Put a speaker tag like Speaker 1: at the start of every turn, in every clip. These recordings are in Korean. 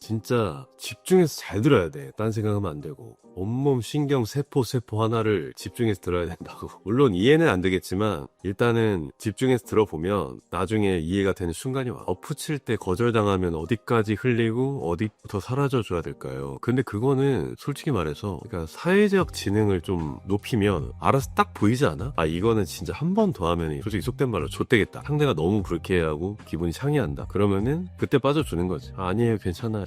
Speaker 1: 진짜 집중해서 잘 들어야 돼. 딴 생각하면 안 되고. 온몸 신경 세포 하나를 집중해서 들어야 된다고. 물론 이해는 안 되겠지만 일단은 집중해서 들어보면 나중에 이해가 되는 순간이 와. 엎으칠 때 거절당하면 어디까지 흘리고 어디부터 사라져 줘야 될까요? 근데 그거는 솔직히 말해서 그러니까 사회적 지능을 좀 높이면 알아서 딱 보이지 않아? 아 이거는 진짜 한 번 더 하면 솔직히 속된 말로 좆되겠다. 상대가 너무 불쾌해하고 기분이 상해한다. 그러면은 그때 빠져주는 거지. 아, 아니에요 괜찮아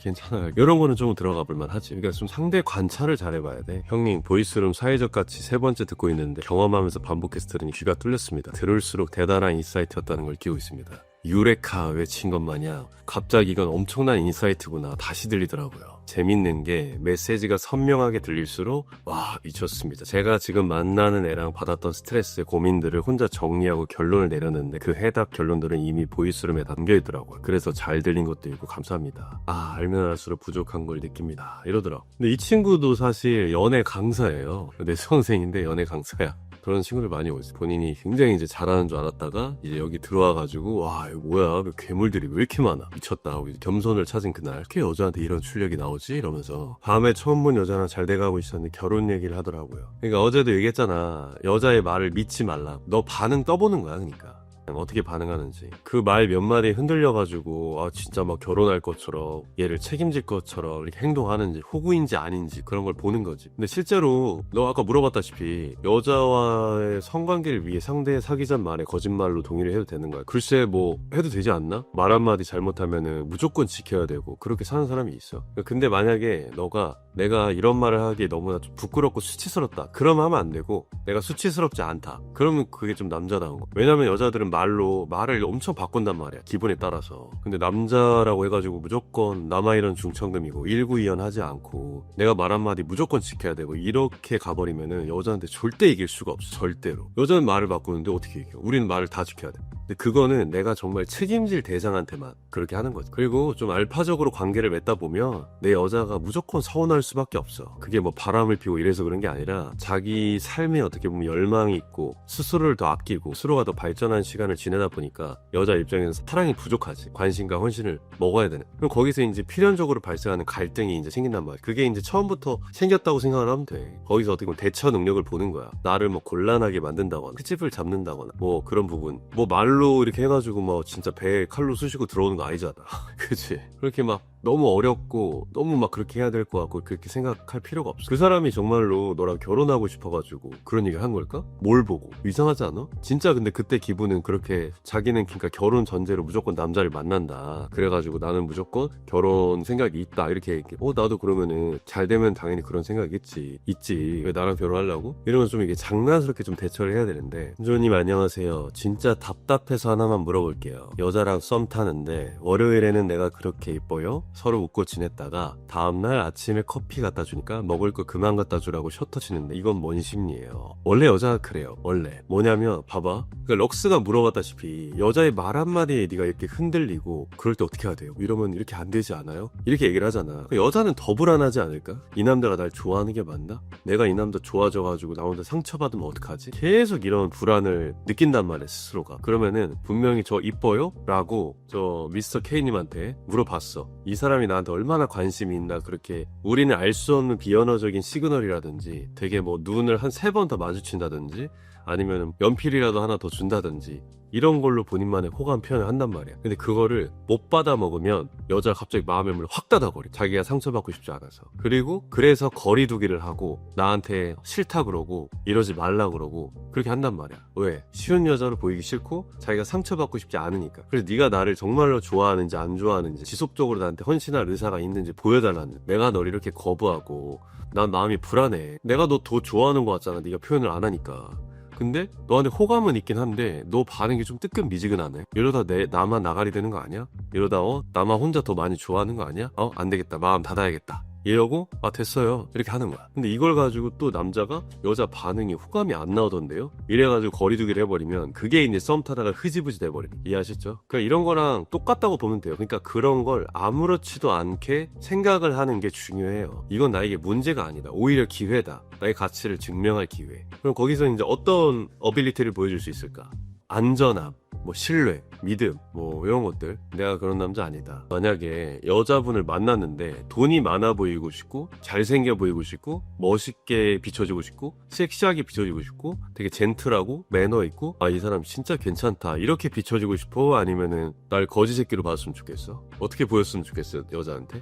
Speaker 1: 이런 거는 좀 들어가 볼만 하지. 그러니까 좀 상대 관찰을 잘해봐야 돼. 형님 보이스룸 사회적 가치 3번째 듣고 있는데 경험하면서 반복해서 들으니 귀가 뚫렸습니다. 들을수록 대단한 인사이트였다는 걸 끼고 있습니다. 유레카 외친 것 마냥 갑자기 이건 엄청난 인사이트구나 다시 들리더라고요. 재밌는 게 메시지가 선명하게 들릴수록 와 미쳤습니다. 제가 지금 만나는 애랑 받았던 스트레스 고민들을 혼자 정리하고 결론을 내렸는데 그 해답 결론들은 이미 보이스룸에 담겨있더라고요. 그래서 잘 들린 것도 있고 감사합니다. 아 알면 알수록 부족한 걸 느낍니다 이러더라고. 근데 이 친구도 사실 연애 강사예요. 내 수강생인데 연애 강사야. 그런 친구들 많이 오지. 본인이 굉장히 이제 잘하는 줄 알았다가 이제 여기 들어와가지고 와 이거 뭐야 괴물들이 왜 이렇게 많아 미쳤다 하고 이제 겸손을 찾은 그날 이렇게 여자한테 이런 출력이 나오지 이러면서 밤에 처음 본 여자랑 잘 돼가고 있었는데 결혼 얘기를 하더라고요. 그러니까 어제도 얘기했잖아. 여자의 말을 믿지 말라. 너 반응 떠보는 거야. 그러니까 어떻게 반응하는지 그 말 몇 마디에 흔들려가지고 아 진짜 막 결혼할 것처럼 얘를 책임질 것처럼 이렇게 행동하는지 호구인지 아닌지 그런 걸 보는 거지. 근데 실제로 너 아까 물어봤다시피 여자와의 성관계를 위해 상대의 사귀자는 말에 거짓말로 동의를 해도 되는 거야. 글쎄 뭐 해도 되지 않나? 말 한마디 잘못하면은 무조건 지켜야 되고 그렇게 사는 사람이 있어. 근데 만약에 너가 내가 이런 말을 하기에 너무나 좀 부끄럽고 수치스럽다 그러면 하면 안 되고 내가 수치스럽지 않다 그러면 그게 좀 남자다운 거. 왜냐면 여자들은 말을 엄청 바꾼단 말이야 기분에 따라서. 근데 남자라고 해가지고 무조건 남아이런 중천금이고 일구이연 하지 않고 내가 말 한마디 무조건 지켜야 되고 이렇게 가버리면은 여자한테 절대 이길 수가 없어. 절대로. 여자는 말을 바꾸는데 어떻게 이겨. 우리는 말을 다 지켜야 돼. 근데 그거는 내가 정말 책임질 대상한테만 그렇게 하는 거지. 그리고 좀 알파적으로 관계를 맺다 보면 내 여자가 무조건 서운할 수밖에 없어. 그게 뭐 바람을 피고 이래서 그런 게 아니라 자기 삶에 어떻게 보면 열망이 있고 스스로를 더 아끼고 스스로가 더 발전한 시간을 지내다 보니까 여자 입장에서 사랑이 부족하지. 관심과 헌신을 먹어야 되는. 그럼 거기서 이제 필연적으로 발생하는 갈등이 이제 생긴단 말이야. 그게 이제 처음부터 생겼다고 생각을 하면 돼. 거기서 어떻게 보면 대처 능력을 보는 거야. 나를 뭐 곤란하게 만든다거나 트집을 잡는다거나 뭐 그런 부분. 뭐 말로 이렇게 해가지고 뭐 진짜 배에 칼로 쑤시고 들어오는 거 아니잖아. 그치? 그렇게 막 너무 어렵고 너무 막 그렇게 해야 될 것 같고 그렇게 생각할 필요가 없어. 그 사람이 정말로 너랑 결혼하고 싶어가지고 그런 얘기를 한 걸까? 뭘 보고? 이상하지 않아? 진짜 근데 그때 기분은 그렇게 자기는 그러니까 결혼 전제로 무조건 남자를 만난다. 그래가지고 나는 무조건 결혼 생각이 있다. 이렇게 얘기해. 나도 그러면은 잘 되면 당연히 그런 생각이 있지. 왜 나랑 결혼하려고? 이러면 좀 이게 장난스럽게 좀 대처를 해야 되는데. 준조님 안녕하세요. 진짜 답답해서 하나만 물어볼게요. 여자랑 썸 타는데 월요일에는 내가 그렇게 이뻐요? 서로 웃고 지냈다가 다음날 아침에 커피 갖다 주니까 먹을 거 그만 갖다 주라고 셔터 치는데 이건 뭔 심리예요? 원래 여자가 그래요. 원래 뭐냐면 봐봐. 그러니까 럭스가 물어봤다시피 여자의 말 한마디에 네가 이렇게 흔들리고 그럴 때 어떻게 해야 돼요? 이러면 이렇게 안 되지 않아요? 이렇게 얘기를 하잖아. 여자는 더 불안하지 않을까? 이 남자가 날 좋아하는 게 맞나? 내가 이 남자 좋아져가지고 나 혼자 상처받으면 어떡하지? 계속 이런 불안을 느낀단 말이야 스스로가. 그러면은 분명히 저 이뻐요? 라고 저 미스터 K님한테 물어봤어. 이 사람이 나한테 얼마나 관심이 있나. 그렇게 우리는 알 수 없는 비언어적인 시그널이라든지 되게 뭐 눈을 한 3번 더 마주친다든지 아니면 연필이라도 하나 더 준다든지 이런 걸로 본인만의 호감 표현을 한단 말이야. 근데 그거를 못 받아 먹으면 여자가 갑자기 마음의 문을 확 닫아버려. 자기가 상처받고 싶지 않아서. 그리고 그래서 거리두기를 하고 나한테 싫다 그러고 이러지 말라 그러고 그렇게 한단 말이야. 왜? 쉬운 여자로 보이기 싫고 자기가 상처받고 싶지 않으니까. 그래서 네가 나를 정말로 좋아하는지 안 좋아하는지 지속적으로 나한테 헌신할 의사가 있는지 보여달라는. 내가 널 이렇게 거부하고 난 마음이 불안해. 내가 너 더 좋아하는 것 같잖아. 네가 표현을 안 하니까. 근데 너한테 호감은 있긴 한데 너 반응이 좀 뜨끔미지근하네. 이러다 나만 나가리 되는 거 아니야? 이러다 나만 혼자 더 많이 좋아하는 거 아니야? 안 되겠다. 마음 닫아야겠다. 이러고 됐어요 이렇게 하는 거야. 근데 이걸 가지고 또 남자가 여자 반응이 호감이 안 나오던데요? 이래가지고 거리두기를 해버리면 그게 이제 썸 타다가 흐지부지 돼버리는. 이해하셨죠? 그러니까 이런 거랑 똑같다고 보면 돼요. 그러니까 그런 걸 아무렇지도 않게 생각을 하는 게 중요해요. 이건 나에게 문제가 아니다. 오히려 기회다. 나의 가치를 증명할 기회. 그럼 거기서 이제 어떤 어빌리티를 보여줄 수 있을까? 안전함, 뭐 신뢰, 믿음, 뭐 이런 것들. 내가 그런 남자 아니다. 만약에 여자분을 만났는데 돈이 많아 보이고 싶고 잘생겨 보이고 싶고 멋있게 비춰지고 싶고 섹시하게 비춰지고 싶고 되게 젠틀하고 매너 있고 아, 이 사람 진짜 괜찮다 이렇게 비춰지고 싶어? 아니면은 날 거지 새끼로 봤으면 좋겠어? 어떻게 보였으면 좋겠어 여자한테?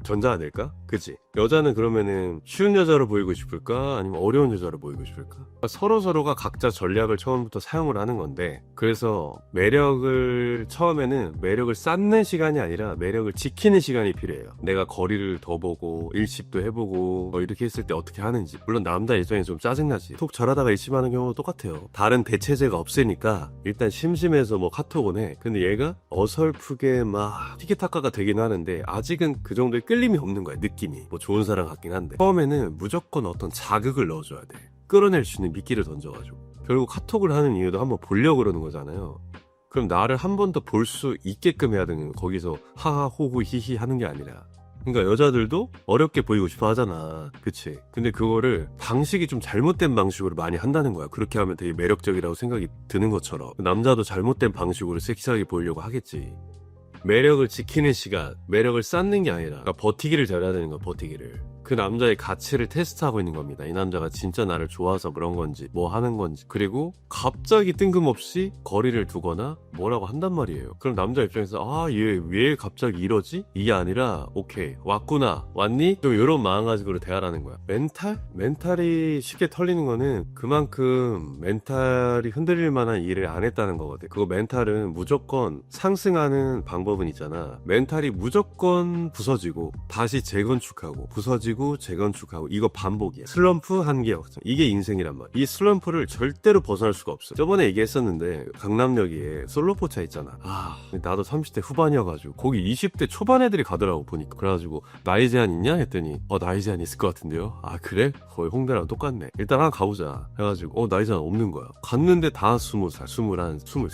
Speaker 1: 전자 아닐까? 그치? 여자는 그러면은 쉬운 여자로 보이고 싶을까? 아니면 어려운 여자로 보이고 싶을까? 서로서로가 각자 전략을 처음부터 사용을 하는 건데, 그래서 매력을 처음에는 매력을 쌓는 시간이 아니라 매력을 지키는 시간이 필요해요. 내가 거리를 더 보고 일십도 해보고 이렇게 했을 때 어떻게 하는지. 물론 남자 입장에 좀 짜증나지. 톡 잘하다가 일십하는 경우도 똑같아요. 다른 대체제가 없으니까 일단 심심해서 뭐 카톡은 해. 근데 얘가 어설프게 막 티키타카가 되긴 하는데 아직은 그 정도의 끌림이 없는 거야. 느낌이 뭐 좋은 사람 같긴 한데, 처음에는 무조건 어떤 자극을 넣어줘야 돼. 끌어낼 수 있는 미끼를 던져가지고. 결국 카톡을 하는 이유도 한번 보려고 그러는 거잖아요. 그럼 나를 한 번 더 볼 수 있게끔 해야 되는 거야. 거기서 하하 호호 히히 하는 게 아니라. 그러니까 여자들도 어렵게 보이고 싶어 하잖아. 그치? 근데 그거를 방식이 좀 잘못된 방식으로 많이 한다는 거야. 그렇게 하면 되게 매력적이라고 생각이 드는 것처럼 남자도 잘못된 방식으로 섹시하게 보이려고 하겠지. 매력을 지키는 시간, 매력을 쌓는 게 아니라 그러니까 버티기를 잘해야 되는 거야. 버티기를. 그 남자의 가치를 테스트하고 있는 겁니다. 이 남자가 진짜 나를 좋아서 그런 건지 뭐 하는 건지. 그리고 갑자기 뜬금없이 거리를 두거나 뭐라고 한단 말이에요. 그럼 남자 입장에서 아, 얘 왜 갑자기 이러지? 이게 아니라 오케이 왔구나 왔니? 좀 이런 마음가짐으로 대하라는 거야. 멘탈이 쉽게 털리는 거는 그만큼 멘탈이 흔들릴 만한 일을 안 했다는 거거든. 그거 멘탈은 무조건 상승하는 방법은 있잖아. 멘탈이 무조건 부서지고 다시 재건축하고 부서지고 재건축하고 이거 반복이야. 슬럼프 한계 역전. 이게 인생이란 말이야. 이 슬럼프를 절대로 벗어날 수가 없어. 저번에 얘기했었는데 강남역에 솔로포차 있잖아. 아, 나도 30대 후반이어가지고 거기 20대 초반 애들이 가더라고 보니까. 그래가지고 나이 제한 있냐 했더니 나이 제한 있을 것 같은데요. 아 그래? 거의 홍대랑 똑같네. 일단 하나 가보자 해가지고 나이 제한 없는 거야. 갔는데 다 20살, 21, 23,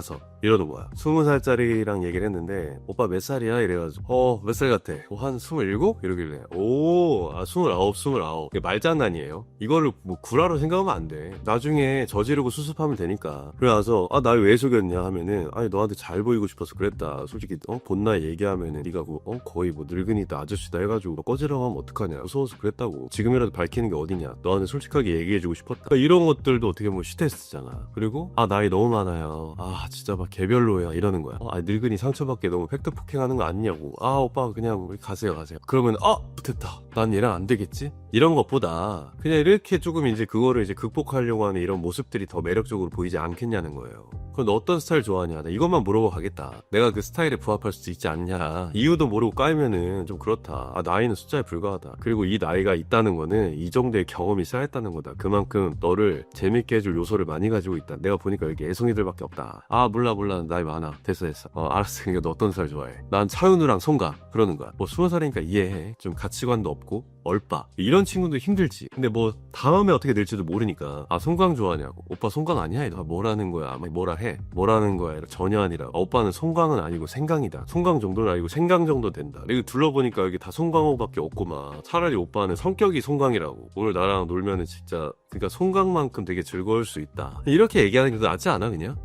Speaker 1: 4, 5 이러는 거야. 20살짜리랑 얘기를 했는데 오빠 몇 살이야? 이래가지고 몇 살 같아? 한 27? 이러길래 29. 이게 말장난이에요. 이거를 뭐 구라로 생각하면 안 돼. 나중에 저지르고 수습하면 되니까. 그래서 나 왜 속였냐 하면은 아니 너한테 잘 보이고 싶어서 그랬다. 솔직히 본 나이 얘기하면은 네가 거의 뭐 늙은이다 아저씨다 해가지고 꺼지라고 하면 어떡하냐. 무서워서 그랬다고. 지금이라도 밝히는 게 어디냐. 너한테 솔직하게 얘기해주고 싶었다. 그러니까 이런 것들도 어떻게 보면 시테스트잖아. 그리고 나이 너무 많아요. 진짜 막 개별로야 이러는 거야. 늙은이 상처받게 너무 팩트 폭행하는 거 아니냐고. 오빠 그냥 우리 가세요. 그러면 됐다. 난 얘랑 안 되겠지? 이런 것보다 그냥 이렇게 조금 이제 그거를 이제 극복하려고 하는 이런 모습들이 더 매력적으로 보이지 않겠냐는 거예요. 그럼 너 어떤 스타일 좋아하냐? 나 이것만 물어보고 가겠다. 내가 그 스타일에 부합할 수 있지 않냐? 이유도 모르고 까이면은 좀 그렇다. 나이는 숫자에 불과하다. 그리고 이 나이가 있다는 거는 이 정도의 경험이 쌓였다는 거다. 그만큼 너를 재밌게 해줄 요소를 많이 가지고 있다. 내가 보니까 여기 애송이들밖에 없다. 몰라 나이 많아. 됐어. 알았어. 그러니까 너 어떤 스타일 좋아해? 난 차은우랑 송강 그러는 거야. 뭐 20살이니까 이해해. 좀 가치관도 없고 얼빠 이런 친구도 힘들지. 근데 뭐 다음에 어떻게 될지도 모르니까 송강 좋아하냐고. 오빠 송강 아니야? 뭐라는 거야? 뭐라 해? 뭐라는 거야? 전혀 아니라 오빠는 송강은 아니고 생강이다. 송강 정도는 아니고 생강 정도 된다. 그리고 둘러보니까 여기 다 송강호밖에 없고만. 차라리 오빠는 성격이 송강이라고. 오늘 나랑 놀면은 진짜 그러니까 송강만큼 되게 즐거울 수 있다. 이렇게 얘기하는 게 더 낫지 않아 그냥?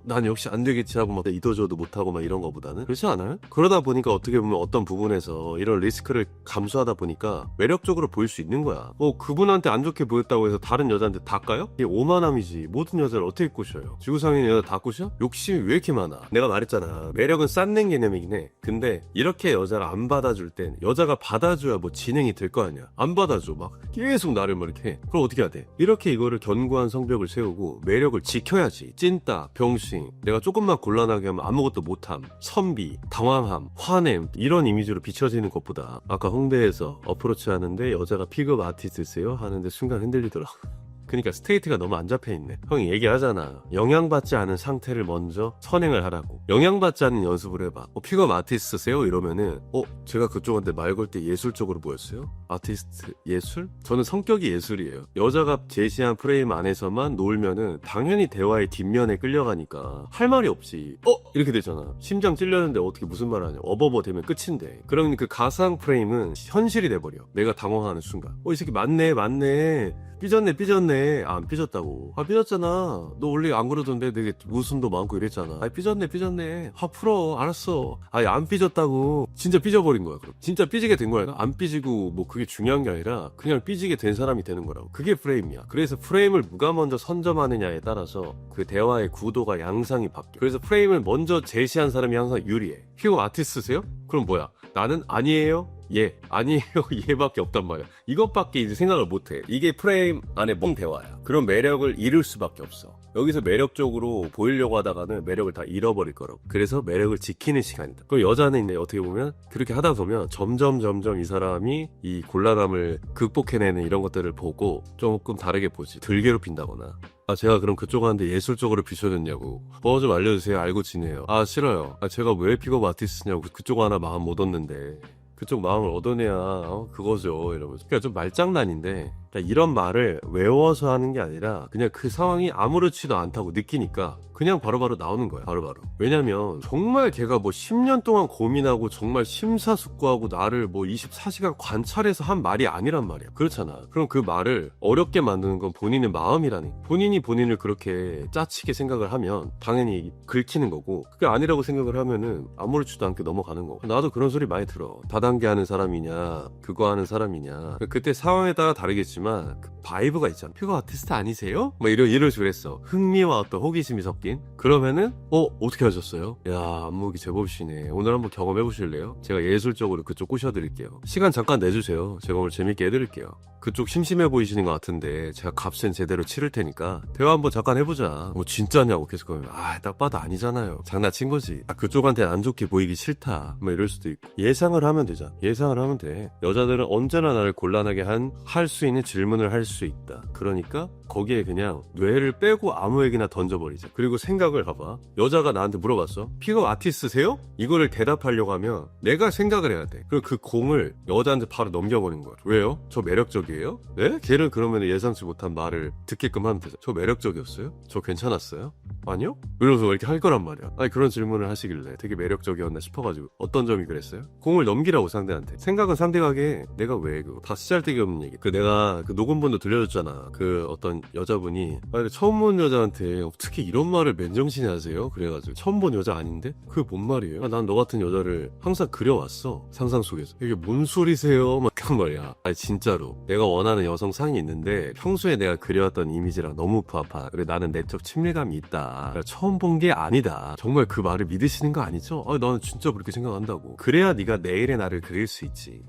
Speaker 1: 난 역시 안 되겠지 하고 막 이도저도 못하고 막 이런 거보다는 그렇지 않아요? 그러다 보니까 어떻게 보면 어떤 부분에서 이런 리스크를 감수하다 보니까 매력적으로 보일 수 있는 거야. 그분한테 안 좋게 보였다고 해서 다른 여자한테 다 까요? 이게 오만함이지. 모든 여자를 어떻게 꼬셔요? 지구상에 있는 여자 다 꼬셔? 욕심이 왜 이렇게 많아? 내가 말했잖아. 매력은 쌓는 개념이긴 해. 근데 이렇게 여자를 안 받아줄 땐 여자가 받아줘야 뭐 진행이 될 거 아니야. 안 받아줘. 막 계속 나를 뭐 이렇게 해. 그럼 어떻게 해야 돼? 이렇게 이거를 견고한 성벽을 세우고 매력을 지켜야지. 찐따, 병신, 내가 조금만 곤란하게 하면 아무것도 못함, 선비, 당황함, 화냄 이런 이미지로 비춰지는 것보다 아까 홍대에서 어프로치 하는데 여자가 픽업 아티스트세요? 하는데 순간 흔들리더라고. 그러니까 스테이트가 너무 안 잡혀있네. 형이 얘기하잖아. 영향받지 않은 상태를 먼저 선행을 하라고. 영향받지 않는 연습을 해봐. 픽업 아티스트세요? 이러면은 제가 그쪽한테 말 걸 때 예술적으로 보였어요? 아티스트 예술? 저는 성격이 예술이에요. 여자가 제시한 프레임 안에서만 놀면은 당연히 대화의 뒷면에 끌려가니까 할 말이 없이 이렇게 되잖아. 심장 찔렸는데 어떻게 무슨 말 하냐. 어버버 되면 끝인데. 그러면 그 가상 프레임은 현실이 돼버려. 내가 당황하는 순간 이 새끼 맞네 삐졌네 삐졌네. 아, 안 삐졌다고. 아, 삐졌잖아. 너 원래 안 그러던데 되게 웃음도 많고 이랬잖아. 아, 삐졌네. 화 풀어. 알았어. 아니, 안 삐졌다고. 진짜 삐져버린 거야. 그럼 진짜 삐지게 된 거야. 안 삐지고 뭐 그게 중요한 게 아니라 그냥 삐지게 된 사람이 되는 거라고. 그게 프레임이야. 그래서 프레임을 누가 먼저 선점하느냐에 따라서 그 대화의 구도가 양상이 바뀌어. 그래서 프레임을 먼저 제시한 사람이 항상 유리해. 픽업 아티스트세요? 그럼 뭐야? 나는 아니에요? 예, 아니에요. 얘밖에 없단 말이야. 이것밖에 이제 생각을 못해. 이게 프레임 안에 몽 대화야. 그런 매력을 잃을 수밖에 없어. 여기서 매력적으로 보이려고 하다가는 매력을 다 잃어버릴 거라고. 그래서 매력을 지키는 시간이다. 그럼 여자는 이제 어떻게 보면 그렇게 하다 보면 점점 이 사람이 이 곤란함을 극복해내는 이런 것들을 보고 조금 다르게 보지. 덜 괴롭힌다거나. 아, 제가 그럼 그쪽한테 예술적으로 비춰줬냐고. 뭐 좀 알려주세요. 알고 지내요. 아, 싫어요. 아, 제가 왜 픽업 아티스트냐고. 그쪽 하나 마음 못 얻는데. 그쪽 마음을 얻어내야 그거죠 이러면서. 그러니까 좀 말장난인데, 그러니까 이런 말을 외워서 하는 게 아니라 그냥 그 상황이 아무렇지도 않다고 느끼니까 그냥 바로바로 나오는 거야. 바로바로. 왜냐면 정말 걔가 뭐 10년 동안 고민하고 정말 심사숙고하고 나를 뭐 24시간 관찰해서 한 말이 아니란 말이야. 그렇잖아. 그럼 그 말을 어렵게 만드는 건 본인의 마음이라니. 본인이 본인을 그렇게 짜치게 생각을 하면 당연히 긁히는 거고, 그게 아니라고 생각을 하면은 아무렇지도 않게 넘어가는 거고. 나도 그런 소리 많이 들어. 다단계 하는 사람이냐 그거 하는 사람이냐. 그때 상황에 따라 다르겠지만 그 바이브가 있잖아. 픽업 아티스트 아니세요? 뭐 이럴 줄 그랬어. 흥미와 어떤 호기심이 섞인. 그러면은 어떻게 하셨어요? 야, 안무기 제법이시네. 오늘 한번 경험해 보실래요? 제가 예술적으로 그쪽 꼬셔드릴게요. 시간 잠깐 내주세요. 제가 오늘 재밌게 해드릴게요. 그쪽 심심해 보이시는 것 같은데 제가 값은 제대로 치를 테니까 대화 한번 잠깐 해보자. 뭐 진짜냐고 계속 그러면 딱 봐도 아니잖아요. 장난친 거지. 그쪽한테 안 좋게 보이기 싫다. 뭐 이럴 수도 있고. 예상을 하면 되잖아. 예상을 하면 돼. 여자들은 언제나 나를 곤란하게 할 수 있는 질문을 할 수 있다. 그러니까 거기에 그냥 뇌를 빼고 아무에게나 던져버리자. 그리고 생각을 봐봐. 여자가 나한테 물어봤어. 픽업 아티스트세요? 이거를 대답하려고 하면 내가 생각을 해야 돼. 그리고 그 공을 여자한테 바로 넘겨버리는 거야. 왜요? 저 매력적이에요? 네? 걔를 그러면 예상치 못한 말을 듣게끔 하면 되죠. 저 매력적이었어요? 저 괜찮았어요? 아니요? 이러면서 왜 이렇게 할 거란 말이야. 아니, 그런 질문을 하시길래 되게 매력적이었나 싶어가지고. 어떤 점이 그랬어요? 공을 넘기라고 상대한테. 생각은 상대가 하게. 내가 왜 그거 다 쓰잘데기 없는 얘기. 내가 그 녹음본도 들려줬잖아. 그 어떤 여자분이 처음 본 여자한테 어떻게 이런 말을 맨정신에 하세요? 그래가지고 처음 본 여자 아닌데? 그게 뭔 말이에요? 난 너 같은 여자를 항상 그려왔어. 상상 속에서. 이게 뭔 소리세요? 막 그런 말이야. 아니, 진짜로 내가 원하는 여성상이 있는데 평소에 내가 그려왔던 이미지랑 너무 부합하다. 그래, 나는 내적 친밀감이 있다. 처음 본 게 아니다. 정말 그 말을 믿으시는 거 아니죠? 나는 진짜 그렇게 생각한다고. 그래야 네가 내일의 나를 그릴 수 있지.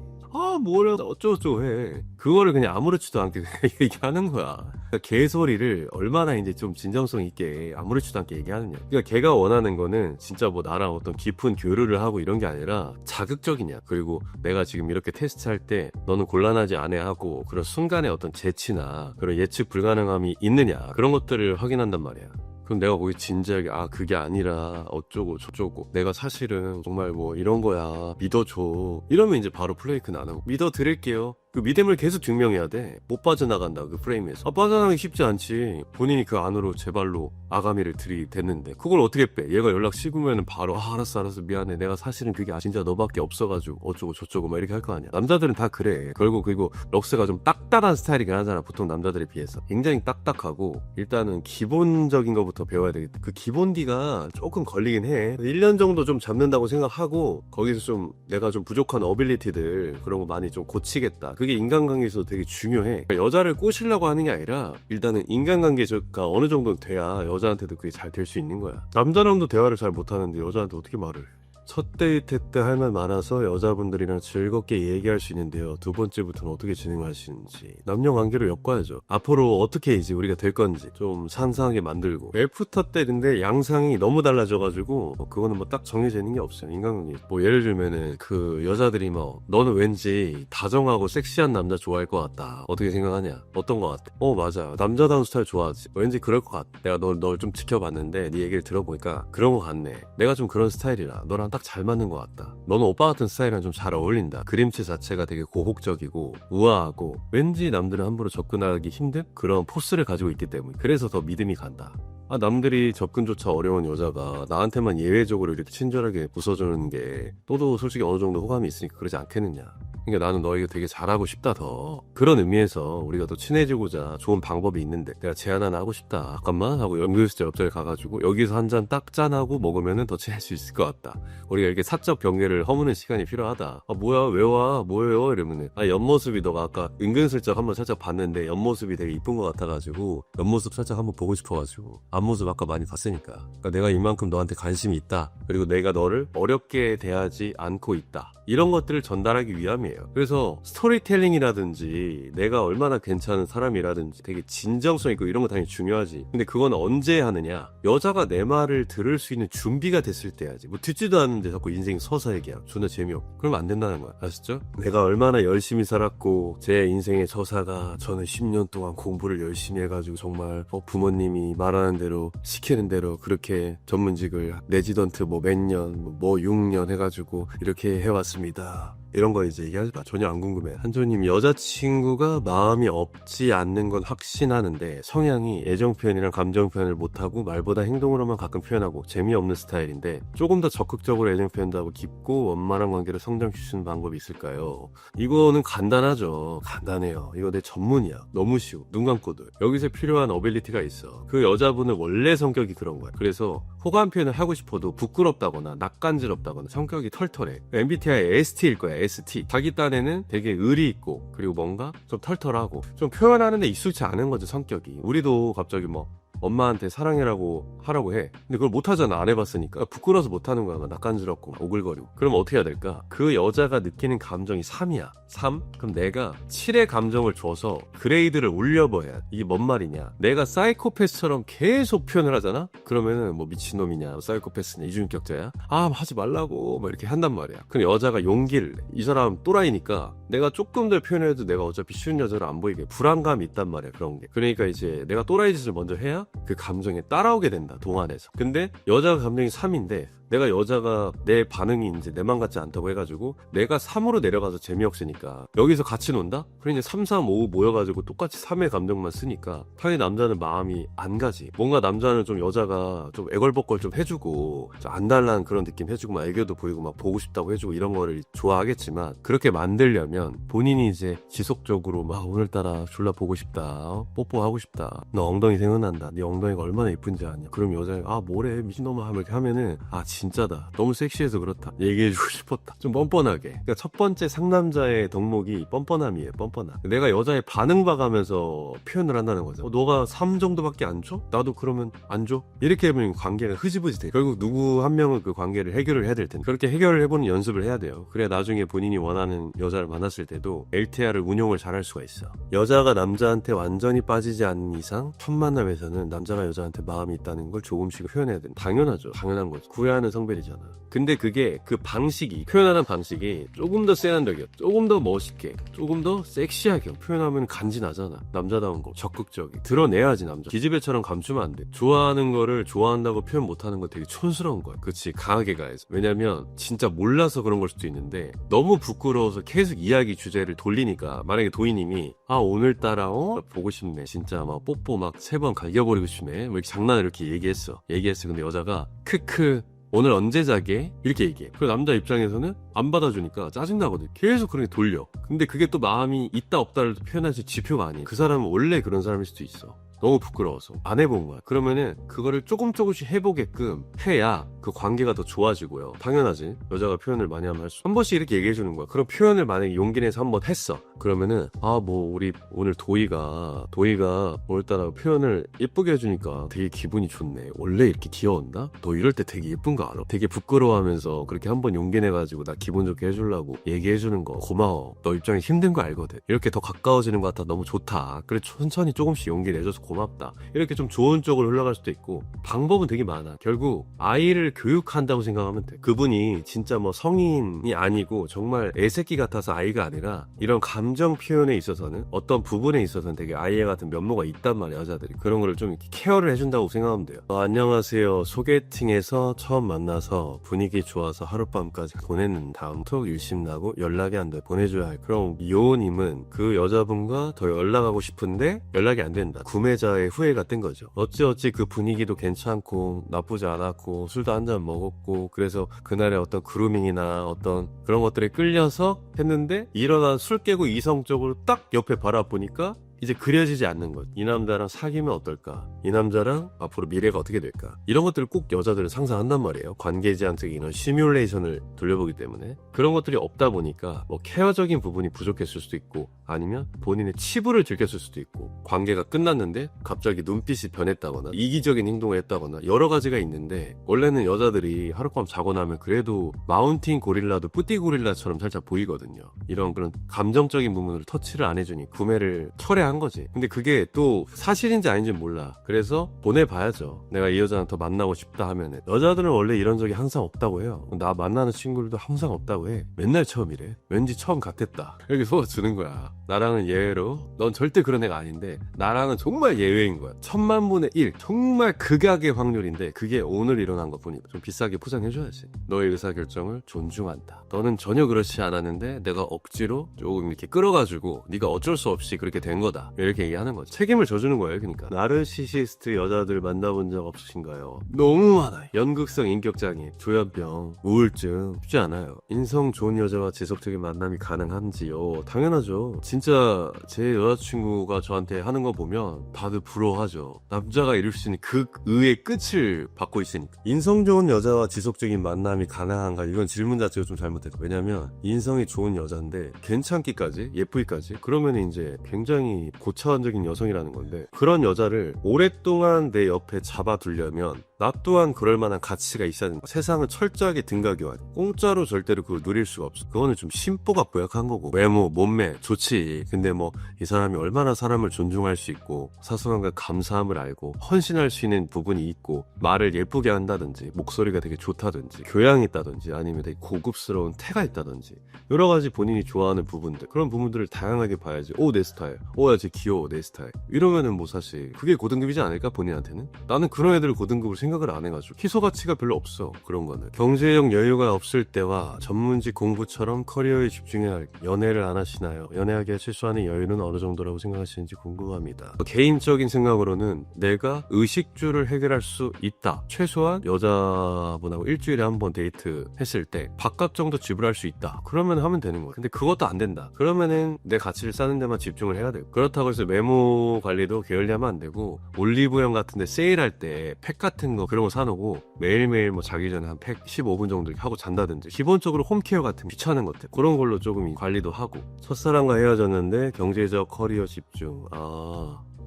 Speaker 1: 뭐래 어쩌고저쩌고 해. 그거를 그냥 아무렇지도 않게 얘기하는 거야. 그러니까 개소리를 얼마나 이제 좀 진정성 있게 아무렇지도 않게 얘기하느냐. 그러니까 걔가 원하는 거는 진짜 뭐 나랑 어떤 깊은 교류를 하고 이런 게 아니라 자극적이냐. 그리고 내가 지금 이렇게 테스트할 때 너는 곤란하지 않아 하고 그런 순간의 어떤 재치나 그런 예측 불가능함이 있느냐. 그런 것들을 확인한단 말이야. 그럼 내가 거기 진지하게 그게 아니라 어쩌고 저쩌고 내가 사실은 정말 뭐 이런 거야 믿어줘 이러면 이제 바로 플레이크 나누고 믿어드릴게요. 그 믿음을 계속 증명해야 돼. 못 빠져나간다 그 프레임에서. 빠져나가기 쉽지 않지. 본인이 그 안으로 제 발로 아가미를 들이댔는데 그걸 어떻게 빼. 얘가 연락 씹으면 바로 알았어 미안해 내가 사실은 그게 진짜 너밖에 없어가지고 어쩌고 저쩌고 막 이렇게 할 거 아니야. 남자들은 다 그래. 결국 그리고 럭스가 좀 딱딱한 스타일이긴 하잖아. 보통 남자들에 비해서 굉장히 딱딱하고 일단은 기본적인 것부터 배워야 되겠다. 그 기본 D가 조금 걸리긴 해. 1년 정도 좀 잡는다고 생각하고 거기서 좀 내가 좀 부족한 어빌리티들 그런 거 많이 좀 고치겠다. 그게 인간관계에서 되게 중요해. 그러니까 여자를 꼬시려고 하는 게 아니라 일단은 인간관계가 어느 정도 돼야 여자한테도 그게 잘 될 수 있는 거야. 남자랑도 대화를 잘 못하는데 여자한테 어떻게 말을 해. 첫 데이트 때 할 말 많아서 여자분들이랑 즐겁게 얘기할 수 있는데요. 두 번째부터는 어떻게 진행하시는지. 남녀 관계를 엮어야죠. 앞으로 어떻게 이제 우리가 될 건지 좀 상상하게 만들고. 애프터 때 근데 양상이 너무 달라져가지고 그거는 뭐 딱 정해져 있는 게 없어요. 인간관계. 뭐 예를 들면은 그 여자들이 뭐 너는 왠지 다정하고 섹시한 남자 좋아할 것 같다. 어떻게 생각하냐? 어떤 것 같아? 맞아. 남자다운 스타일 좋아하지. 왠지 그럴 것 같아. 내가 널 좀 지켜봤는데 네 얘기를 들어보니까 그런 것 같네. 내가 좀 그런 스타일이라 너랑 딱 잘 맞는 것 같다. 너는 오빠 같은 스타일이랑 좀 잘 어울린다. 그림체 자체가 되게 고혹적이고 우아하고 왠지 남들은 함부로 접근하기 힘든 그런 포스를 가지고 있기 때문에 그래서 더 믿음이 간다. 남들이 접근조차 어려운 여자가 나한테만 예외적으로 이렇게 친절하게 웃어주는 게 너도 솔직히 어느 정도 호감이 있으니까 그러지 않겠느냐. 그러니까 나는 너에게 되게 잘하고 싶다 더. 그런 의미에서 우리가 더 친해지고자 좋은 방법이 있는데 내가 제안 하나 하고 싶다. 잠깐만 하고 연구실제 옆자리 가가지고 여기서 한 잔 딱 짠하고 먹으면은 더 친해질 수 있을 것 같다. 우리가 이렇게 사적 경계를 허무는 시간이 필요하다. 아 뭐야 왜 와? 뭐예요? 이러면은 아 옆모습이 너가 아까 은근슬쩍 한번 살짝 봤는데 옆모습이 되게 이쁜 것 같아가지고 옆모습 살짝 한번 보고 싶어가지고 앞모습 아까 많이 봤으니까. 그러니까 내가 이만큼 너한테 관심이 있다. 그리고 내가 너를 어렵게 대하지 않고 있다. 이런 것들을 전달하기 위함이에요. 그래서 스토리텔링이라든지 내가 얼마나 괜찮은 사람이라든지 되게 진정성 있고 이런 거 당연히 중요하지. 근데 그건 언제 하느냐? 여자가 내 말을 들을 수 있는 준비가 됐을 때 하지. 뭐 듣지도 않는데 자꾸 인생 서사 얘기야. 존나 재미없고. 그러면 안 된다는 거야. 아시죠? 내가 얼마나 열심히 살았고 제 인생의 서사가 저는 10년 동안 공부를 열심히 해가지고 정말 부모님이 말하는 대로 시키는 대로 그렇게 전문직을 레지던트 뭐 몇 년 뭐 6년 해가지고 이렇게 해왔습니다. 이런 거 이제 얘기하지 마. 전혀 안 궁금해. 한조님 여자친구가 마음이 없지 않는 건 확신하는데 성향이 애정 표현이랑 감정 표현을 못하고 말보다 행동으로만 가끔 표현하고 재미없는 스타일인데 조금 더 적극적으로 애정 표현도 하고 깊고 원만한 관계를 성장시키는 방법이 있을까요? 이거는 간단하죠. 간단해요. 이거 내 전문이야. 너무 쉬워. 눈 감고도. 여기서 필요한 어빌리티가 있어. 그 여자분은 원래 성격이 그런 거야. 그래서 호감 표현을 하고 싶어도 부끄럽다거나 낯간지럽다거나 성격이 털털해. MBTI ST일 거야. ST. 자기 딴에는 되게 의리 있고 그리고 뭔가 좀 털털하고 좀 표현하는데 익숙치 않은 거죠 성격이. 우리도 갑자기 뭐 엄마한테 사랑해라고 하라고 해. 근데 그걸 못하잖아. 안 해봤으니까. 부끄러워서 못하는 거야. 낯간지럽고 오글거리고. 그럼 어떻게 해야 될까? 그 여자가 느끼는 감정이 3이야 3? 그럼 내가 7의 감정을 줘서 그레이드를 올려봐야. 이게 뭔 말이냐? 내가 사이코패스처럼 계속 표현을 하잖아? 그러면은 뭐 미친놈이냐 사이코패스냐 이중인격자야? 아 하지 말라고 막 이렇게 한단 말이야. 그럼 여자가 용기를 내. 이 사람 또라이니까 내가 조금 더 표현해도 내가 어차피 쉬운 여자로 안 보이게 불안감이 있단 말이야. 그런 게. 그러니까 이제 내가 또라이 짓을 먼저 해야 그 감정에 따라오게 된다 동안에서. 근데 여자가 감정이 3인데 내가 여자가 내 반응이 이제 내 맘 같지 않다고 해가지고 내가 3으로 내려가서 재미없으니까 여기서 같이 논다? 그럼 이제 3, 3, 5 모여가지고 똑같이 3의 감정만 쓰니까 당연히 남자는 마음이 안 가지. 뭔가 남자는 좀 여자가 좀 애걸복걸 좀 해주고 좀 안달난 그런 느낌 해주고 막 애교도 보이고 막 보고 싶다고 해주고 이런 거를 좋아하겠지만 그렇게 만들려면 본인이 이제 지속적으로 막 오늘따라 졸라 보고 싶다 뽀뽀하고 싶다 너 엉덩이 생각난다 네 엉덩이가 얼마나 예쁜지 아냐. 그럼 여자가 아 뭐래 미친놈아 이렇게 하면은 아 진짜다 너무 섹시해서 그렇다 얘기해주고 싶었다 좀 뻔뻔하게. 그러니까 첫 번째 상남자의 덕목이 뻔뻔함이에요. 뻔뻔함. 내가 여자의 반응 봐가면서 표현을 한다는 거죠. 너가 3 정도밖에 안 줘? 나도 그러면 안 줘? 이렇게 해보면 관계가 흐지부지 돼. 결국 누구 한 명은 그 관계를 해결을 해야 될 텐데 그렇게 해결을 해보는 연습을 해야 돼요. 그래야 나중에 본인이 원하는 여자를 만났을 때도 LTR을 운용을 잘할 수가 있어. 여자가 남자한테 완전히 빠지지 않는 이상 첫 만남에서는 남자가 여자한테 마음이 있다는 걸 조금씩 표현해야 된다. 당연하죠. 당연한 거죠. 구애하는 성별이잖아. 근데 그게 그 방식이 표현하는 방식이 조금 더 세련되게 조금 더 멋있게 조금 더 섹시하게 표현하면 간지나잖아. 남자다운 거 적극적이 드러내야지. 남자 기집애처럼 감추면 안 돼. 좋아하는 거를 좋아한다고 표현 못하는 거 되게 촌스러운 거야. 그치 강하게 가야지. 왜냐면 진짜 몰라서 그런 걸 수도 있는데 너무 부끄러워서 계속 이야기 주제를 돌리니까 만약에 도희님이 아 오늘따라 보고 싶네 진짜 막 뽀뽀 막 3번 갈겨버리고 싶네 뭐 이렇게 장난을 이렇게 얘기했어. 근데 여자가 크크 오늘 언제 자게? 이렇게 얘기해. 그 남자 입장에서는 안 받아주니까 짜증나거든. 계속 그렇게 돌려. 근데 그게 또 마음이 있다 없다를 표현할 수 지표가 아니야. 그 사람은 원래 그런 사람일 수도 있어. 너무 부끄러워서 안 해본 거야. 그러면은 그거를 조금씩 해보게끔 해야 그 관계가 더 좋아지고요. 당연하지. 여자가 표현을 많이 하면 할수록 한 번씩 이렇게 얘기해 주는 거야. 그럼 표현을 만약에 용기 내서 한 번 했어. 그러면은 아 뭐 우리 오늘 도희가 오늘따라 표현을 예쁘게 해주니까 되게 기분이 좋네. 원래 이렇게 귀여웠나? 너 이럴 때 되게 예쁜 거 알아? 되게 부끄러워하면서 그렇게 한 번 용기 내가지고 나 기분 좋게 해주려고 얘기해 주는 거 고마워. 너 입장에 힘든 거 알거든. 이렇게 더 가까워지는 것 같아. 너무 좋다. 그래 천천히 조금씩 용기 내줘서 고맙다. 이렇게 좀 좋은 쪽으로 흘러갈 수도 있고 방법은 되게 많아. 결국 아이를 교육한다고 생각하면 돼. 그분이 진짜 뭐 성인이 아니고 정말 애새끼 같아서 아이가 아니라 이런 감정 표현에 있어서는 어떤 부분에 있어서는 되게 아이의 같은 면모가 있단 말이야. 여자들이 그런 거를 좀 케어를 해준다고 생각하면 돼요. 안녕하세요. 소개팅에서 처음 만나서 분위기 좋아서 하룻밤까지 보냈는 다음 톡 일심나고 연락이 안 돼. 보내줘야 할. 그럼 요님은 그 여자분과 더 연락하고 싶은데 연락이 안 된다. 구매 관계자의 후회가 뜬 거죠. 어찌어찌 그 분위기도 괜찮고 나쁘지 않았고 술도 한잔 먹었고 그래서 그날의 어떤 그루밍이나 어떤 그런 것들에 끌려서 했는데 일어나 술 깨고 이성적으로 딱 옆에 바라보니까 이제 그려지지 않는 것. 이 남자랑 사귀면 어떨까? 이 남자랑 앞으로 미래가 어떻게 될까? 이런 것들을 꼭 여자들은 상상한단 말이에요. 관계자한테 이런 시뮬레이션을 돌려보기 때문에. 그런 것들이 없다 보니까 뭐 케어적인 부분이 부족했을 수도 있고 아니면 본인의 치부를 들켰을 수도 있고 관계가 끝났는데 갑자기 눈빛이 변했다거나 이기적인 행동을 했다거나 여러 가지가 있는데 원래는 여자들이 하룻밤 자고 나면 그래도 마운틴 고릴라도 뿌띠 고릴라처럼 살짝 보이거든요. 이런 그런 감정적인 부분을 터치를 안 해주니 구매를 철회한 거지. 근데 그게 또 사실인지 아닌지 몰라. 그래서 보내봐야죠. 내가 이 여자랑 더 만나고 싶다 하면은. 여자들은 원래 이런 적이 항상 없다고 해요. 나 만나는 친구들도 항상 없다고 해. 맨날 처음이래. 왠지 처음 같았다. 이렇게 속아주는 거야. 나랑은 예외로 넌 절대 그런 애가 아닌데 나랑은 정말 예외인 거야. 1000만분의 1 정말 극악의 확률인데 그게 오늘 일어난 것 뿐이다. 좀 비싸게 포장해줘야지. 너의 의사결정을 존중한다. 너는 전혀 그렇지 않았는데 내가 억지로 조금 이렇게 끌어가지고 네가 어쩔 수 없이 그렇게 된 거다. 이렇게 얘기하는 거지. 책임을 져주는 거예요. 그러니까 나르시시스트 여자들 만나본 적 없으신가요? 너무 많아요. 연극성 인격장애, 조현병, 우울증 쉽지 않아요. 인성 좋은 여자와 지속적인 만남이 가능한지요? 당연하죠. 진짜 제 여자친구가 저한테 하는 거 보면 다들 부러워하죠. 남자가 이룰 수 있는 극의의 끝을 받고 있으니까. 인성 좋은 여자와 지속적인 만남이 가능한가? 이건 질문 자체가 좀 잘못됐어. 왜냐면 인성이 좋은 여자인데 괜찮기까지 예쁘기까지 그러면 이제 굉장히 고차원적인 여성이라는 건데 그런 여자를 오랫동안 내 옆에 잡아두려면 나 또한 그럴 만한 가치가 있어야 된다. 세상은 철저하게 등가교환. 공짜로 절대로 그걸 누릴 수가 없어. 그거는 좀 심보가 부약한 거고 외모, 몸매 좋지. 근데 뭐 이 사람이 얼마나 사람을 존중할 수 있고 사소한과 감사함을 알고 헌신할 수 있는 부분이 있고 말을 예쁘게 한다든지 목소리가 되게 좋다든지 교양이 있다든지 아니면 되게 고급스러운 태가 있다든지 여러 가지 본인이 좋아하는 부분들 그런 부분들을 다양하게 봐야지. 오, 내 스타일. 오, 야, 쟤 귀여워. 내 스타일. 이러면은 뭐 사실 그게 고등급이지 않을까 본인한테는? 나는 그런 애들 고등급을 생각을 안 해가지고 희소 가치가 별로 없어. 그런 거는 경제적 여유가 없을 때와 전문직 공부처럼 커리어에 집중해야 할 연애를 안 하시나요? 연애하기에 실수하는 여유는 어느 정도라고 생각하시는지 궁금합니다. 개인적인 생각으로는 내가 의식주를 해결할 수 있다. 최소한 여자분하고 일주일에 한 번 데이트 했을 때 밥값 정도 지불할 수 있다. 그러면 하면 되는 거야. 근데 그것도 안 된다. 그러면은 내 가치를 쌓는 데만 집중을 해야 돼. 그렇다고 해서 외모 관리도 게을리하면 안 되고 올리브영 같은데 세일할 때 팩 같은 거 그런 거 사놓고 매일매일 뭐 자기 전에 한 팩 15분 정도 하고 잔다든지 기본적으로 홈케어 같은 귀찮은 것들 그런 걸로 조금 관리도 하고 첫사랑과 헤어졌는데 경제적 커리어 집중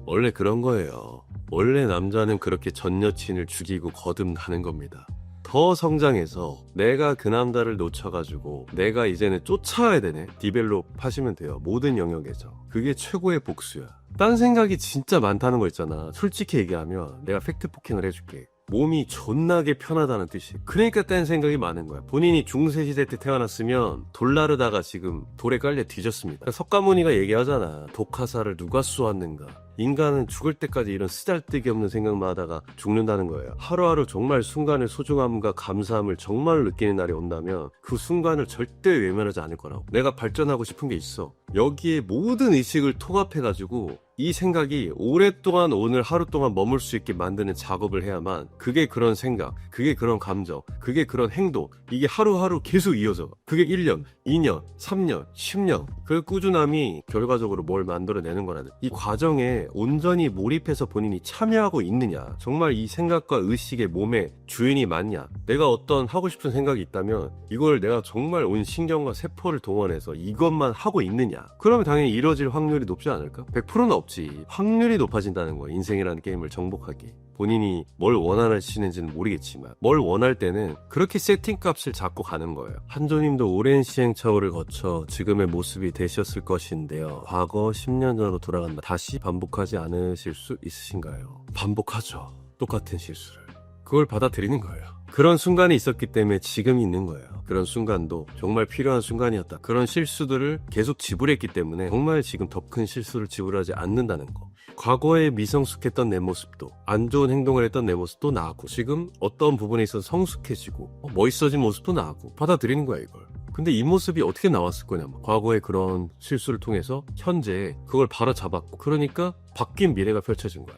Speaker 1: 원래 그런 거예요. 원래 남자는 그렇게 전 여친을 죽이고 거듭나는 겁니다. 더 성장해서 내가 그 남자를 놓쳐가지고 내가 이제는 쫓아야 되네. 디벨롭 하시면 돼요. 모든 영역에서. 그게 최고의 복수야. 딴 생각이 진짜 많다는 거 있잖아. 솔직히 얘기하면 내가 팩트 포킹을 해줄게. 몸이 존나게 편하다는 뜻이. 그러니까 딴 생각이 많은 거야. 본인이 중세시대 때 태어났으면 돌 나르다가 지금 돌에 깔려 뒤졌습니다. 석가모니가 얘기하잖아. 독화살을 누가 쏘았는가. 인간은 죽을 때까지 이런 쓰잘데기 없는 생각만 하다가 죽는다는 거예요. 하루하루 정말 순간의 소중함과 감사함을 정말 느끼는 날이 온다면 그 순간을 절대 외면하지 않을 거라고. 내가 발전하고 싶은 게 있어. 여기에 모든 의식을 통합해가지고 이 생각이 오랫동안 오늘 하루 동안 머물 수 있게 만드는 작업을 해야만 그게 그런 생각, 그게 그런 감정, 그게 그런 행동 이게 하루하루 계속 이어져. 그게 1년, 2년, 3년, 10년 그 꾸준함이 결과적으로 뭘 만들어내는 거라는 이 과정에 온전히 몰입해서 본인이 참여하고 있느냐 정말 이 생각과 의식의 몸의 주인이 맞냐 내가 어떤 하고 싶은 생각이 있다면 이걸 내가 정말 온 신경과 세포를 동원해서 이것만 하고 있느냐 그러면 당연히 이루어질 확률이 높지 않을까? 100%는 없지. 확률이 높아진다는 거야. 인생이라는 게임을 정복하기. 본인이 뭘 원하시는지는 모르겠지만 뭘 원할 때는 그렇게 세팅값을 잡고 가는 거예요. 한조님도 오랜 시행착오를 거쳐 지금의 모습이 되셨을 것인데요. 과거 10년 전으로 돌아간다. 다시 반복하지 않으실 수 있으신가요? 반복하죠. 똑같은 실수를. 그걸 받아들이는 거예요. 그런 순간이 있었기 때문에 지금 있는 거예요. 그런 순간도 정말 필요한 순간이었다. 그런 실수들을 계속 지불했기 때문에 정말 지금 더 큰 실수를 지불하지 않는다는 거. 과거에 미성숙했던 내 모습도 안 좋은 행동을 했던 내 모습도 나았고 지금 어떤 부분에 있어서 성숙해지고 멋있어진 모습도 나았고 받아들이는 거야 이걸. 근데 이 모습이 어떻게 나왔을 거냐면 과거의 그런 실수를 통해서 현재 그걸 바로잡았고 그러니까 바뀐 미래가 펼쳐진 거야.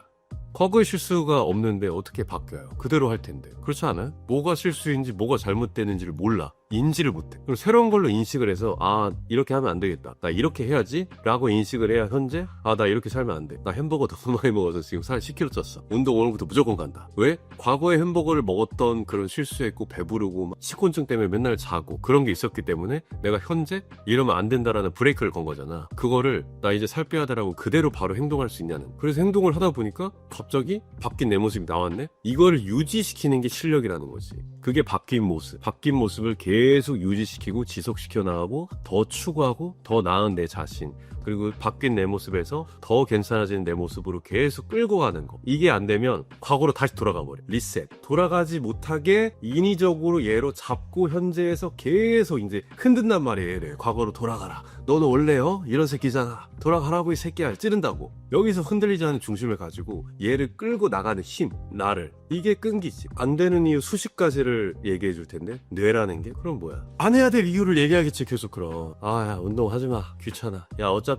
Speaker 1: 과거의 실수가 없는데 어떻게 바뀌어요? 그대로 할 텐데. 그렇지 않아요? 뭐가 실수인지 뭐가 잘못되는지를 몰라. 인지를 못해. 그럼 새로운 걸로 인식을 해서 아 이렇게 하면 안 되겠다. 나 이렇게 해야지 라고 인식을 해야 현재 아 나 이렇게 살면 안 돼. 나 햄버거 너무 많이 먹어서 지금 살 10kg 쪘어. 운동 오늘부터 무조건 간다. 왜? 과거에 햄버거를 먹었던 그런 실수했고 배부르고 막 식곤증 때문에 맨날 자고 그런 게 있었기 때문에 내가 현재 이러면 안 된다라는 브레이크를 건 거잖아. 그거를 나 이제 살 빼야 되라고 그대로 바로 행동할 수 있냐는. 그래서 행동을 하다 보니까 갑자기 바뀐 내 모습이 나왔네. 이걸 유지시키는 게 실력이라는 거지. 그게 바뀐 모습을 계속 유지시키고 지속시켜 나가고 더 추구하고 더 나은 내 자신 그리고 바뀐 내 모습에서 더 괜찮아지는 내 모습으로 계속 끌고 가는 거. 이게 안 되면 과거로 다시 돌아가 버려. 리셋. 돌아가지 못하게 인위적으로 얘로 잡고 현재에서 계속 이제 흔든단 말이에요. 얘를. 과거로 돌아가라. 너는 원래요? 이런 새끼잖아. 돌아가라고 이 새끼야. 찌른다고. 여기서 흔들리지 않은 중심을 가지고 얘를 끌고 나가는 힘. 나를. 이게 끈기지. 안 되는 이유 수십 가지를 얘기해 줄 텐데 뇌라는 게 그럼 뭐야? 안 해야 될 이유를 얘기하겠지 계속. 그럼 야 운동하지 마. 귀찮아. 야 어차피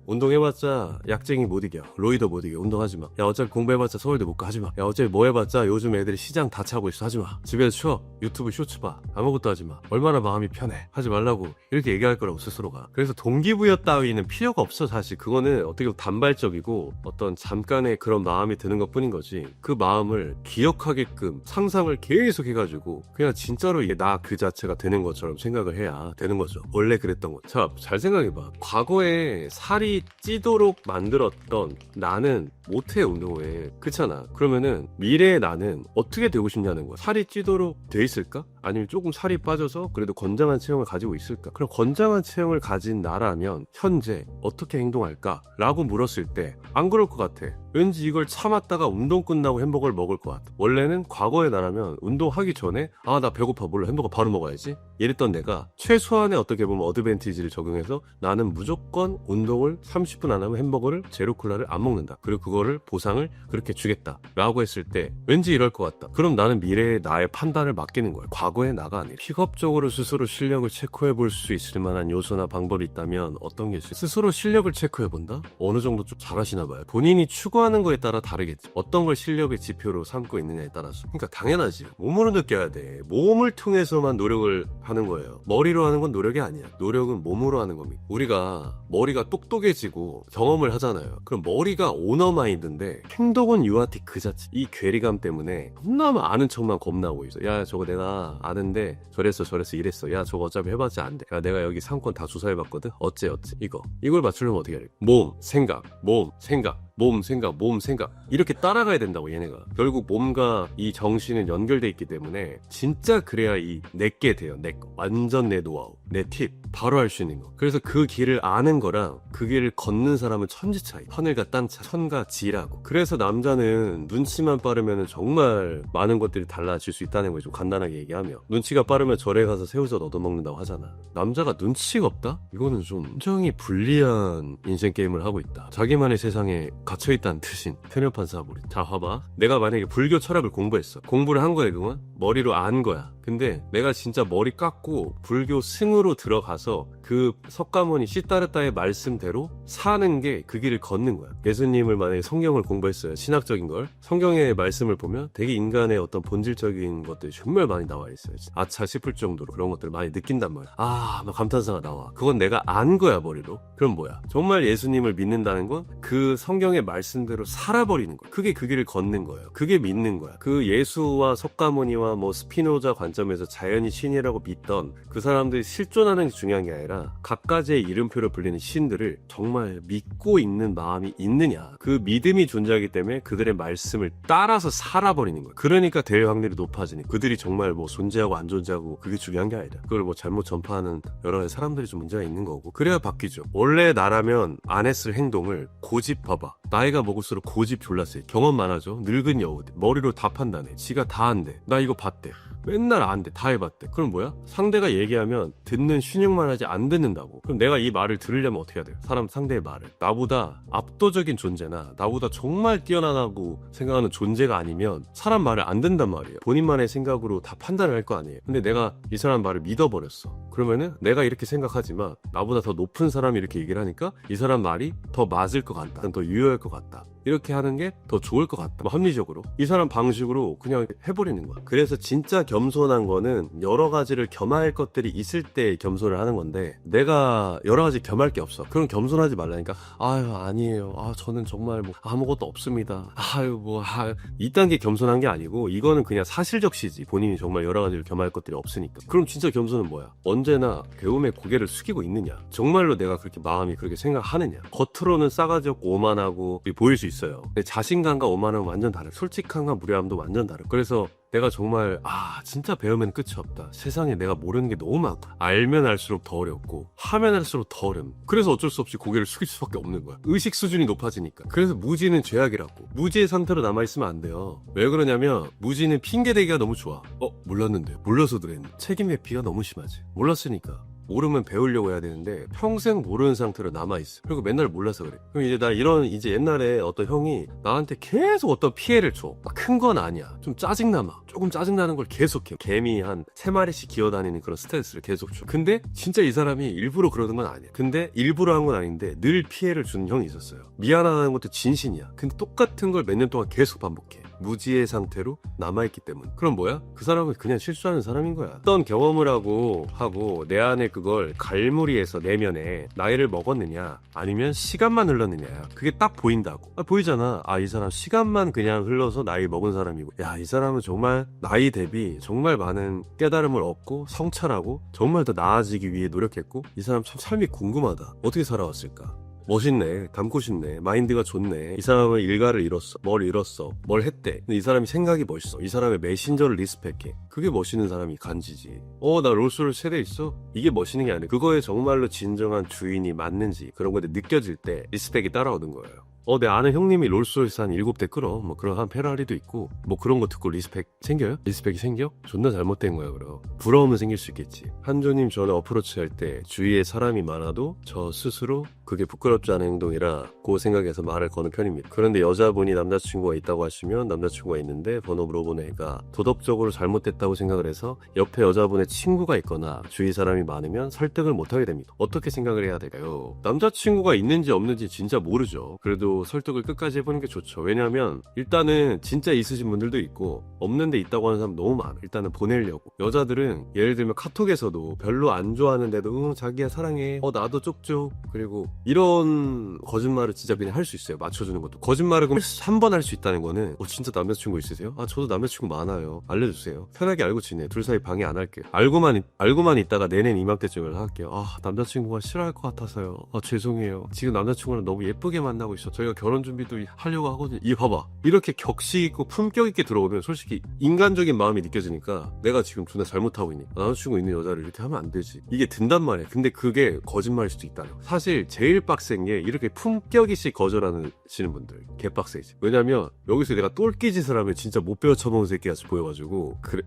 Speaker 1: 운동해봤자 약쟁이 못 이겨. 로이더 못 이겨. 운동하지 마. 야 어차피 공부해봤자 서울대 못 가. 하지 마. 야 어차피 뭐 해봤자 요즘 애들이 시장 다 차고 있어. 하지 마. 집에서 쉬어. 유튜브 쇼츠 봐. 아무것도 하지 마. 얼마나 마음이 편해. 하지 말라고. 이렇게 얘기할 거라고 스스로가. 그래서 동기부여 따위는 필요가 없어. 사실 그거는 어떻게 보면 단발적이고 어떤 잠깐의 그런 마음이 드는 것 뿐인 거지. 그 마음을 기억하게끔 상상을 계속 해가지고 그냥 진짜로 이게 나 그 자체가 되는 것처럼 생각을 해야 되는 거죠. 원래 그랬던 거. 자, 잘 생각해봐. 과거에 살이 찌도록 만들었던 나는 못해 운동을. 그렇잖아. 그러면은 미래의 나는 어떻게 되고 싶냐는 거야. 살이 찌도록 돼 있을까? 아니면 조금 살이 빠져서 그래도 건장한 체형을 가지고 있을까? 그럼 건장한 체형을 가진 나라면 현재 어떻게 행동할까? 라고 물었을 때 안 그럴 것 같아. 왠지 이걸 참았다가 운동 끝나고 햄버거를 먹을 것 같아. 원래는 과거의 나라면 운동하기 전에 나 배고파 몰라 햄버거 바로 먹어야지 이랬던 내가 최소한의 어떻게 보면 어드밴티지를 적용해서 나는 무조건 운동을 30분 안 하면 햄버거를 제로 콜라를 안 먹는다. 그리고 그거를 보상을 그렇게 주겠다 라고 했을 때 왠지 이럴 것 같다. 그럼 나는 미래의 나의 판단을 맡기는 거야. 과거의 나가 아니라. 픽업적으로 스스로 실력을 체크해 볼 수 있을 만한 요소나 방법이 있다면 어떤 게 있을까? 스스로 실력을 체크해 본다? 어느 정도 좀 잘하시나 봐요. 본인이 추구하는 거에 따라 다르겠지. 어떤 걸 실력의 지표로 삼고 있느냐에 따라서. 그러니까 당연하지. 몸으로 느껴야 돼. 몸을 통해서만 노력을 하는 거예요. 머리로 하는 건 노력이 아니야. 노력은 몸으로 하는 겁니다. 우리가 머리가 똑똑해지고 경험을 하잖아요. 그럼 머리가 오너마인드인데 행동은 유아틱 그 자체. 이 괴리감 때문에 겁나 아는 척만 겁나고 있어. 야 저거 내가 아는데 저랬어 이랬어. 야 저거 어차피 해봤자 안 돼. 야 내가 여기 상권 다 조사해봤거든. 어째 이걸 맞추려면 어떻게 해야 돼? 몸 생각 이렇게 따라가야 된다고. 얘네가 결국 몸과 이 정신은 연결돼 있기 때문에 진짜 그래야 이 내게 돼요. 내거 완전 내 노하우 내 팁 바로 할 수 있는 거. 그래서 그 길을 아는 거랑 그 길을 걷는 사람은 천지 차이. 하늘과 땅 차이. 천과 지라고. 그래서 남자는 눈치만 빠르면 정말 많은 것들이 달라질 수 있다는 거죠. 좀 간단하게 얘기하면 눈치가 빠르면 절에 가서 새우젓 얻어먹는다고 하잖아. 남자가 눈치가 없다? 이거는 좀 굉장히 불리한 인생 게임을 하고 있다. 자기만의 세상에 갇혀있다는 뜻인 편협한 사고리. 자 봐봐. 내가 만약에 불교 철학을 공부했어. 공부를 한 거야 그건? 머리로 안 거야. 근데 내가 진짜 머리 깎고 불교 승으로 들어가서 그 석가모니 시타르타의 말씀대로 사는 게 그 길을 걷는 거야. 예수님을 만약에 성경을 공부했어요. 신학적인 걸. 성경의 말씀을 보면 되게 인간의 어떤 본질적인 것들이 정말 많이 나와 있어요. 아차 싶을 정도로 그런 것들을 많이 느낀단 말이야. 막 감탄사가 나와. 그건 내가 안 거야 머리로. 그럼 뭐야? 정말 예수님을 믿는다는 건 그 성경의 말씀대로 살아버리는 거야. 그게 그 길을 걷는 거예요. 그게 믿는 거야. 그 예수와 석가모니와 뭐 스피노자 관점에서 자연이 신이라고 믿던 그 사람들이 실존하는 게 중요한 게 아니라 각가지의 이름표로 불리는 신들을 정말 믿고 있는 마음이 있느냐. 그 믿음이 존재하기 때문에 그들의 말씀을 따라서 살아버리는 거야. 그러니까 대회 확률이 높아지니. 그들이 정말 뭐 존재하고 안 존재하고 그게 중요한 게 아니라 그걸 뭐 잘못 전파하는 여러 가지 사람들이 좀 문제가 있는 거고. 그래야 바뀌죠. 원래 나라면 안 했을 행동을 고집 봐봐. 나이가 먹을수록 고집 졸라 세. 경험 많아져. 늙은 여우 머리로 다 판단해. 지가 다 한대. 나 이거 봤대. 맨날 안 돼. 다 해봤대. 그럼 뭐야? 상대가 얘기하면 듣는 신용만 하지 안 듣는다고. 그럼 내가 이 말을 들으려면 어떻게 해야 돼요? 상대의 말을. 나보다 압도적인 존재나 나보다 정말 뛰어나다고 생각하는 존재가 아니면 사람 말을 안 듣는단 말이에요. 본인만의 생각으로 다 판단을 할 거 아니에요. 근데 내가 이 사람 말을 믿어버렸어. 그러면은 내가 이렇게 생각하지만 나보다 더 높은 사람이 이렇게 얘기를 하니까 이 사람 말이 더 맞을 것 같다, 더 유효할 것 같다, 이렇게 하는 게 더 좋을 것 같다, 뭐 합리적으로 이 사람 방식으로 그냥 해버리는 거야. 그래서 진짜 겸손한 거는 여러 가지를 겸할 것들이 있을 때 겸손을 하는 건데, 내가 여러 가지 겸할 게 없어. 그럼 겸손하지 말라니까. 아유 아니에요, 저는 정말 뭐 아무것도 없습니다, 이딴 게 겸손한 게 아니고, 이거는 그냥 사실적시지. 본인이 정말 여러 가지를 겸할 것들이 없으니까. 그럼 진짜 겸손은 뭐야? 언제나 배움에 고개를 숙이고 있느냐, 정말로 내가 그렇게 마음이 그렇게 생각하느냐. 겉으로는 싸가지 없고 오만하고 보일 수 있어요. 근데 자신감과 오만함은 완전 다르고, 솔직함과 무례함도 완전 다르고. 그래서 내가 정말 진짜 배우면 끝이 없다, 세상에 내가 모르는 게 너무 많고, 알면 알수록 더 어렵고 하면 할수록 더 어려움. 그래서 어쩔 수 없이 고개를 숙일 수밖에 없는 거야. 의식 수준이 높아지니까. 그래서 무지는 죄악이라고. 무지의 상태로 남아있으면 안 돼요. 왜 그러냐면 무지는 핑계대기가 너무 좋아. 몰랐는데, 몰라서 그랬는데. 책임 회피가 너무 심하지. 몰랐으니까. 모르면 배우려고 해야 되는데 평생 모르는 상태로 남아있어. 그리고 맨날 몰라서 그래. 그럼 이제 나 이제 옛날에 어떤 형이 나한테 계속 어떤 피해를 줘. 큰 건 아니야. 좀 짜증나마. 조금 짜증나는 걸 계속해. 개미 한 3마리씩 기어다니는 그런 스트레스를 계속 줘. 근데 진짜 이 사람이 일부러 그러는 건 아니야. 근데 일부러 한 건 아닌데 늘 피해를 주는 형이 있었어요. 미안하다는 것도 진심이야. 근데 똑같은 걸 몇 년 동안 계속 반복해. 무지의 상태로 남아있기 때문. 그럼 뭐야? 그 사람은 그냥 실수하는 사람인 거야. 어떤 경험을 하고 내 안에 그걸 갈무리해서 내면에 나이를 먹었느냐, 아니면 시간만 흘렀느냐, 그게 딱 보인다고. 보이잖아. 이 사람 시간만 그냥 흘러서 나이 먹은 사람이고, 이 사람은 정말 나이 대비 정말 많은 깨달음을 얻고 성찰하고 정말 더 나아지기 위해 노력했고, 이 사람 참 삶이 궁금하다. 어떻게 살아왔을까? 멋있네, 닮고 싶네, 마인드가 좋네. 이 사람은 일가를 잃었어, 뭘 잃었어, 뭘 했대. 근데 이 사람이 생각이 멋있어. 이 사람의 메신저를 리스펙해. 그게 멋있는 사람이 간지지. 나 롤스로이스 세대 있어? 이게 멋있는 게 아니야. 그거에 정말로 진정한 주인이 맞는지 그런 것들 느껴질 때 리스펙이 따라오는 거예요. 내 아는 형님이 롤스로이스 한 7대 끌어. 뭐 그런 한 페라리도 있고, 뭐 그런 거 듣고 리스펙 생겨요? 리스펙이 생겨? 존나 잘못된 거야. 그럼 부러움은 생길 수 있겠지. 한조님 저는 어프로치 할 때 주위에 사람이 많아도 저 스스로 그게 부끄럽지 않은 행동이라 그 생각에서 말을 거는 편입니다. 그런데 여자분이 남자친구가 있다고 하시면, 남자친구가 있는데 번호 물어보는 애가 도덕적으로 잘못됐다고 생각을 해서 옆에 여자분의 친구가 있거나 주위 사람이 많으면 설득을 못하게 됩니다. 어떻게 생각을 해야 될까요? 남자친구가 있는지 없는지 진짜 모르죠. 그래도 설득을 끝까지 해보는 게 좋죠. 왜냐하면 일단은 진짜 있으신 분들도 있고 없는데 있다고 하는 사람 너무 많아. 일단은 보내려고. 여자들은 예를 들면 카톡에서도 별로 안 좋아하는데도 자기야 사랑해, 나도 쪽쪽, 그리고 이런 거짓말을 진짜 그냥 할 수 있어요. 맞춰주는 것도. 거짓말을 그럼 한 번 할 수 있다는 거는 진짜 남자친구 있으세요? 저도 남자친구 많아요, 알려주세요. 편하게 알고 지내. 둘 사이 방해 안 할게요. 알고만 있다가 내년 이맘때쯤을 할게요. 남자친구가 싫어할 것 같아서요. 죄송해요. 지금 남자친구랑 너무 예쁘게 만나고 있어. 저희가 결혼 준비도 하려고 하거든요. 봐봐. 이렇게 격식 있고 품격 있게 들어오면 솔직히 인간적인 마음이 느껴지니까 내가 지금 존나 잘못하고 있니? 남자친구 있는 여자를 이렇게 하면 안 되지. 이게 든단 말이야. 근데 그게 거짓말일 수도 있다는 거. 사실 제일 빡센 게 이렇게 품격 있이 거절하시는 분들. 개빡세지. 왜냐면 여기서 내가 똘끼 짓을 하면 진짜 못 배워 처먹은 새끼같이 보여가지고, 그래.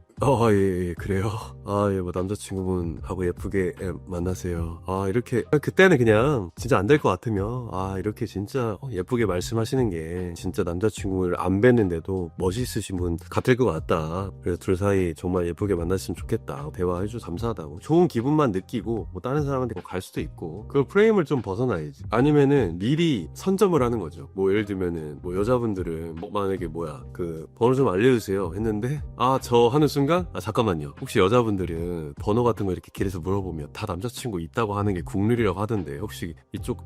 Speaker 1: 예, 그래요. 뭐 남자친구분하고 예쁘게 만나세요. 이렇게. 그때는 그냥 진짜 안 될 것 같으면 이렇게 진짜 예쁘게 말씀하시는 게 진짜 남자친구를 안 뵀는데도 멋있으신 분 같을 것 같다. 그래서 둘 사이 정말 예쁘게 만났으면 좋겠다. 대화해줘서 감사하다고. 좋은 기분만 느끼고 뭐 다른 사람한테 갈 수도 있고, 그 프레임을 좀 벗어나야지. 아니면은 미리 선점을 하는 거죠. 뭐 예를 들면은 뭐 여자분들은 뭐 만약에 그 번호 좀 알려주세요 했는데 저 하는 순간 잠깐만요, 혹시 여자분들은 번호 같은 거 이렇게 길에서 물어보면 다 남자친구 있다고 하는 게 국룰이라고 하던데 혹시 이쪽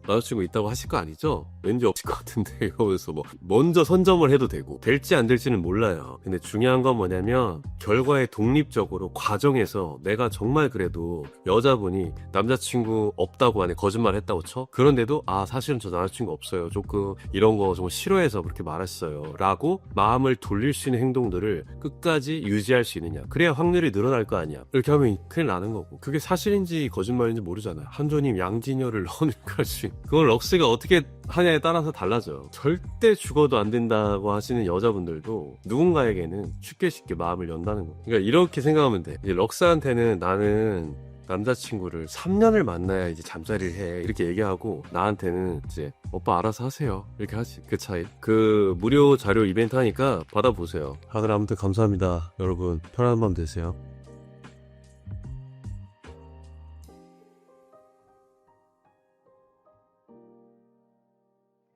Speaker 1: 남자친구 있다고 하실 거 아니죠? 왠지 없을 것 같은데 이러면서 먼저 선점을 해도 되고, 될지 안 될지는 몰라요. 근데 중요한 건 뭐냐면 결과에 독립적으로 과정에서 내가 정말 그래도 여자분이 남자친구 없다고 안에 거짓말 했다고 쳐? 그런데도 사실은 저 남자친구 없어요, 조금 이런 거 정말 싫어해서 그렇게 말했어요 라고 마음을 돌릴 수 있는 행동들을 끝까지 유지할 수 있느냐. 그래야 확률이 늘어날 거 아니야. 이렇게 하면 큰일 나는 거고. 그게 사실인지 거짓말인지 모르잖아. 한조님 양진여를 넣는 거지. 그걸 럭스가 어떻게 하냐에 따라서 달라져요. 절대 죽어도 안 된다고 하시는 여자분들도 누군가에게는 쉽게 마음을 연다는 거. 그러니까 이렇게 생각하면 돼. 이제 럭스한테는 나는 남자친구를 3년을 만나야 이제 잠자리를 해 이렇게 얘기하고, 나한테는 이제 오빠 알아서 하세요 이렇게 하지. 그 차이. 그 무료 자료 이벤트 하니까 받아보세요. 다들 아무튼 감사합니다. 여러분 편안한 밤 되세요.